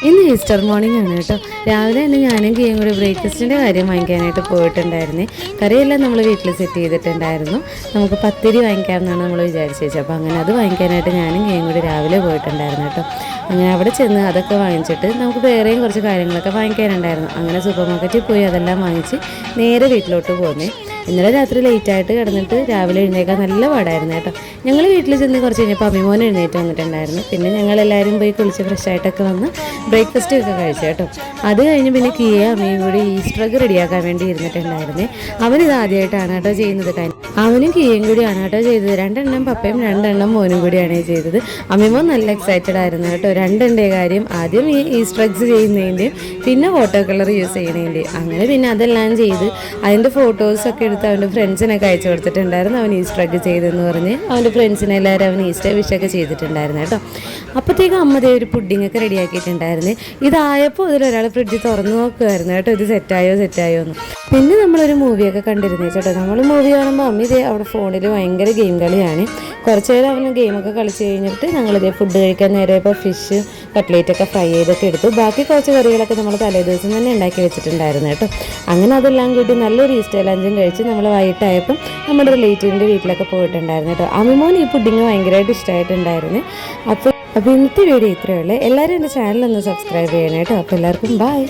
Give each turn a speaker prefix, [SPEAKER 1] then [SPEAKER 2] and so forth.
[SPEAKER 1] ഇന്ന് Easter morning ആണ് കേട്ടോ. രാവിലെ തന്നെ ഞാനും കിയും കൂടി ബ്രേക്ക്ഫാസ്റ്റിൻ്റെ കാര്യം വാങ്ങിക്കാനായിട്ട് പോയിട്ടുണ്ടായിരുന്നേ. കറിയെല്ലാം നമ്മൾ വീട്ടിൽ സെറ്റ് ചെയ്തിട്ടുണ്ടായിരുന്നു. നമുക്ക് പത്തിരി വാങ്ങിക്കാമെന്നാണ് നമ്മൾ വിചാരിച്ചത്. അപ്പോൾ അങ്ങനെ അത് വാങ്ങിക്കാനായിട്ട് ഞാനും കിയും കൂടി രാവിലെ പോയിട്ടുണ്ടായിരുന്നു കേട്ടോ. അങ്ങനെ അവിടെ ചെന്ന് അതൊക്കെ വാങ്ങിച്ചിട്ട് നമുക്ക് വേറെയും കുറച്ച് കാര്യങ്ങളൊക്കെ വാങ്ങിക്കാനുണ്ടായിരുന്നു. അങ്ങനെ സൂപ്പർ മാർക്കറ്റിൽ പോയി അതെല്ലാം വാങ്ങിച്ച് നേരെ വീട്ടിലോട്ട് പോന്നേ. ഇന്നലെ രാത്രി ലേറ്റായിട്ട് കിടന്നിട്ട് രാവിലെ എഴുന്നേക്കാൻ നല്ല പാടായിരുന്നു കേട്ടോ. ഞങ്ങൾ വീട്ടിൽ ചെന്ന് കുറച്ച് കഴിഞ്ഞപ്പോൾ അഭിമോൻ എഴുന്നേറ്റ് വന്നിട്ടുണ്ടായിരുന്നു. പിന്നെ ഞങ്ങളെല്ലാവരും പോയി കുളിച്ച് ഫ്രഷായിട്ടൊക്കെ വന്ന് ബ്രേക്ക്ഫാസ്റ്റ് ഒക്കെ കഴിച്ചു കേട്ടോ. അത് കഴിഞ്ഞ് പിന്നെ കിയ അമ്മയും കൂടി ഈസ്റ്റർ എഗ് റെഡിയാക്കാൻ വേണ്ടി ഇരുന്നിട്ടുണ്ടായിരുന്നേ. അവനിത് ആദ്യമായിട്ടാണ് കേട്ടോ ചെയ്യുന്നത്. അവനും കിയയും കൂടിയാണ് കേട്ടോ ചെയ്തത്. 2 എണ്ണം പപ്പയും 2 എണ്ണം മോനും കൂടിയാണ് ചെയ്തത്. അമ്മിമോൻ നല്ല എക്സൈറ്റഡ് ആയിരുന്നു കേട്ടോ. 2 കാര്യം ആദ്യം ഈ ഈസ്റ്റർ എഗ്സ് ചെയ്യുന്നതിൻ്റെയും പിന്നെ വാട്ടർ കളർ യൂസ് ചെയ്യുന്നതിൻ്റെയും. അങ്ങനെ പിന്നെ അതെല്ലാം ചെയ്ത് അതിൻ്റെ ഫോട്ടോസൊക്കെ എടുത്ത് അവൻ്റെ ഫ്രണ്ട്സിനൊക്കെ അയച്ചു കൊടുത്തിട്ടുണ്ടായിരുന്നു. അവൻ ഈസ്റ്റർ എഗ് ചെയ്തെന്ന് പറഞ്ഞ് അവൻ്റെ ഫ്രണ്ട്സിനെ എല്ലാവരും അവൻ ഈസ്റ്റർ വിഷൊക്കെ ചെയ്തിട്ടുണ്ടായിരുന്നു കേട്ടോ. അപ്പോഴത്തേക്കും അമ്മതേ ഒരു പുഡിങ്ങൊക്കെ റെഡിയാക്കിയിട്ടുണ്ടായിരുന്നു. ഇതായപ്പോൾ ഇതിലൊരാൾ ഫ്രിഡ്ജ് തുറന്നു നോക്കുമായിരുന്നു കേട്ടോ, ഇത് സെറ്റായോ എന്ന്. പിന്നെ നമ്മളൊരു മൂവിയൊക്കെ കണ്ടിരുന്നേ ചേട്ടോ. നമ്മൾ മൂവി കാണുമ്പോൾ അമ്മ ഇതേ അവിടെ ഫോണിൽ ഭയങ്കര ഗെയിം കളിയാണ്. കുറച്ച് നേരം അവന് ഗെയിമൊക്കെ കളിച്ച് കഴിഞ്ഞിട്ട് ഞങ്ങളിതേ ഫുഡ് കഴിക്കാൻ നേരെ ഇപ്പോൾ ഫിഷ് കട്ട്ലേറ്റൊക്കെ ഫ്രൈ ചെയ്തൊക്കെ എടുത്തു. ബാക്കി കുറച്ച് കറികളൊക്കെ നമ്മൾ തലേ ദിവസം തന്നെ ഉണ്ടാക്കി വെച്ചിട്ടുണ്ടായിരുന്നു കേട്ടോ. അങ്ങനെ അതെല്ലാം കൂട്ടി നല്ലൊരു ഈസ്റ്റർ ലഞ്ചും കഴിച്ച് നമ്മൾ വൈകിട്ടായപ്പം നമ്മുടെ റിലേറ്റീവിൻ്റെ വീട്ടിലൊക്കെ പോയിട്ടുണ്ടായിരുന്നു കേട്ടോ. അമ്മിമോൻ ഈ പുഡിങ് ഭയങ്കരമായിട്ട് ഇഷ്ടമായിട്ടുണ്ടായിരുന്നു. അപ്പോൾ ഇന്നത്തെ വീഡിയോ ഇത്രയേ ഉള്ളൂ. എല്ലാവരും എൻ്റെ ചാനലൊന്ന് സബ്സ്ക്രൈബ് ചെയ്യണം കേട്ടോ. അപ്പോൾ എല്ലാവർക്കും ബൈ.